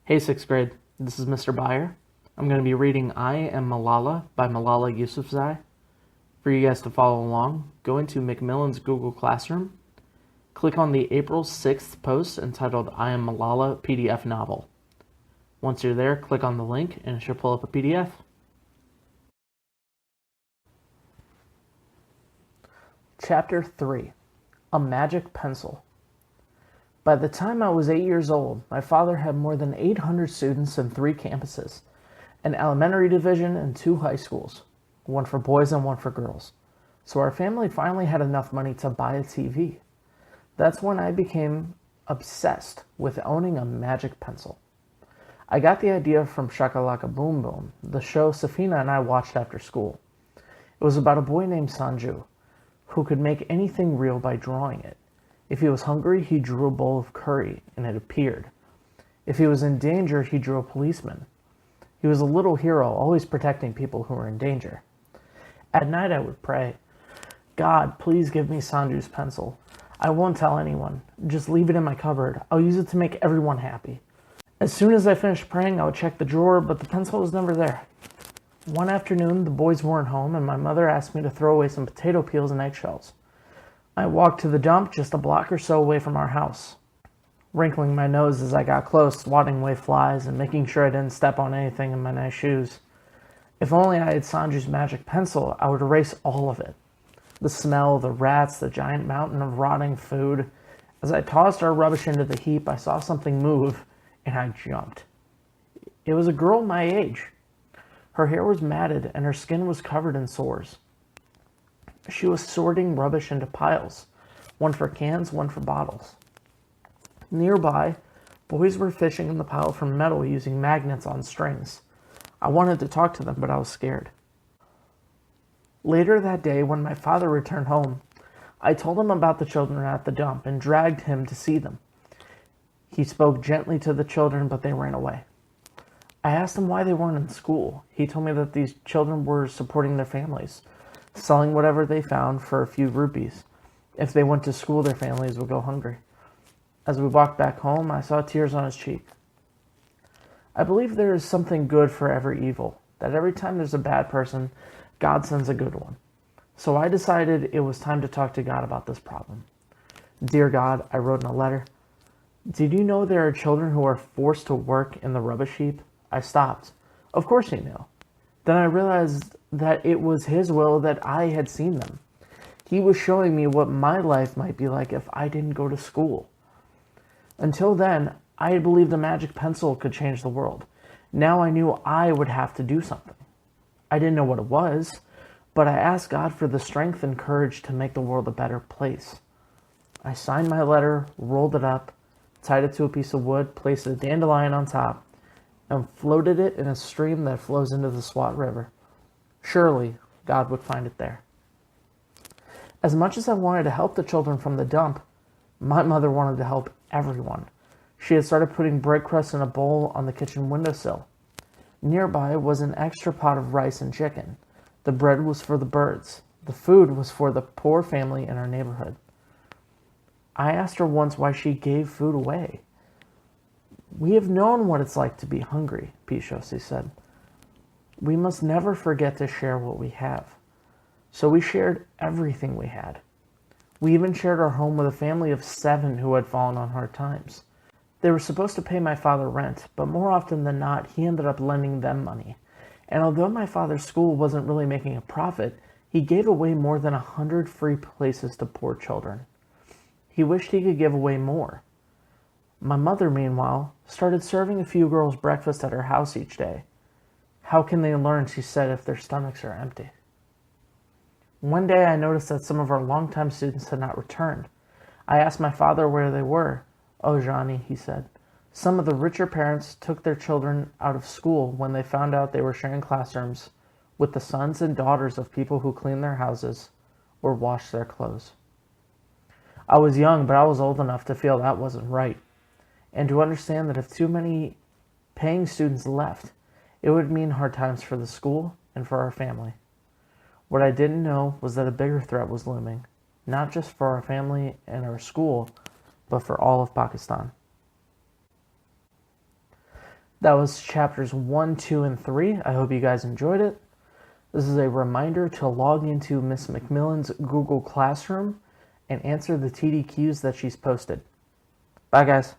Hey 6th grade, this is Mr. Bajer. I'm going to be reading I Am Malala by Malala Yousafzai. For you guys to follow along, go into McMillan's Google Classroom, click on the April 6th post entitled I Am Malala PDF novel. Once you're there, click on the link and it should pull up a PDF. Chapter 3, A Magic Pencil. By the time I was 8 years old, my father had more than 800 students in 3 campuses, an elementary division and 2 high schools, one for boys and one for girls. So our family finally had enough money to buy a TV. That's when I became obsessed with owning a magic pencil. I got the idea from Shakalaka Boom Boom, the show Safina and I watched after school. It was about a boy named Sanju, who could make anything real by drawing it. If he was hungry, he drew a bowl of curry, and it appeared. If he was in danger, he drew a policeman. He was a little hero, always protecting people who were in danger. At night, I would pray, God, please give me Sanju's pencil. I won't tell anyone. Just leave it in my cupboard. I'll use it to make everyone happy. As soon as I finished praying, I would check the drawer, but the pencil was never there. One afternoon, the boys weren't home, and my mother asked me to throw away some potato peels and eggshells. I walked to the dump just a block or so away from our house, wrinkling my nose as I got close, swatting away flies and making sure I didn't step on anything in my nice shoes. If only I had Sanju's magic pencil, I would erase all of it. The smell, the rats, the giant mountain of rotting food. As I tossed our rubbish into the heap, I saw something move, and I jumped. It was a girl my age. Her hair was matted, and her skin was covered in sores. She was sorting rubbish into piles, one for cans, one for bottles. Nearby, boys were fishing in the pile for metal using magnets on strings. I wanted to talk to them, but I was scared. Later that day, when my father returned home, I told him about the children at the dump and dragged him to see them. He spoke gently to the children, but they ran away. I asked him why they weren't in school. He told me that these children were supporting their families, selling whatever they found for a few rupees. If they went to school, their families would go hungry. As we walked back home, I saw tears on his cheek. I believe there is something good for every evil, that every time there's a bad person, God sends a good one. So I decided it was time to talk to God about this problem. Dear God, I wrote in a letter, did you know there are children who are forced to work in the rubbish heap? I stopped. Of course he knew. Then I realized that it was his will that I had seen them. He was showing me what my life might be like if I didn't go to school. Until then, I had believed the magic pencil could change the world. Now I knew I would have to do something. I didn't know what it was, but I asked God for the strength and courage to make the world a better place. I signed my letter, rolled it up, tied it to a piece of wood, placed a dandelion on top, and floated it in a stream that flows into the Swat River. Surely, God would find it there. As much as I wanted to help the children from the dump, my mother wanted to help everyone. She had started putting bread crusts in a bowl on the kitchen windowsill. Nearby was an extra pot of rice and chicken. The bread was for the birds. The food was for the poor family in our neighborhood. I asked her once why she gave food away. We have known what it's like to be hungry, Pishosi said. We must never forget to share what we have. So we shared everything we had. We even shared our home with a family of 7 who had fallen on hard times. They were supposed to pay my father rent, but more often than not, he ended up lending them money. And although my father's school wasn't really making a profit, he gave away more than 100 free places to poor children. He wished he could give away more. My mother, meanwhile, started serving a few girls breakfast at her house each day. How can they learn, she said, if their stomachs are empty? One day I noticed that some of our longtime students had not returned. I asked my father where they were. Oh, Johnny, he said. Some of the richer parents took their children out of school when they found out they were sharing classrooms with the sons and daughters of people who cleaned their houses or washed their clothes. I was young, but I was old enough to feel that wasn't right, and to understand that if too many paying students left, it would mean hard times for the school and for our family. What I didn't know was that a bigger threat was looming, not just for our family and our school, but for all of Pakistan. That was chapters 1, 2, and 3. I hope you guys enjoyed it. This is a reminder to log into Miss McMillan's Google Classroom and answer the TDQs that she's posted. Bye, guys.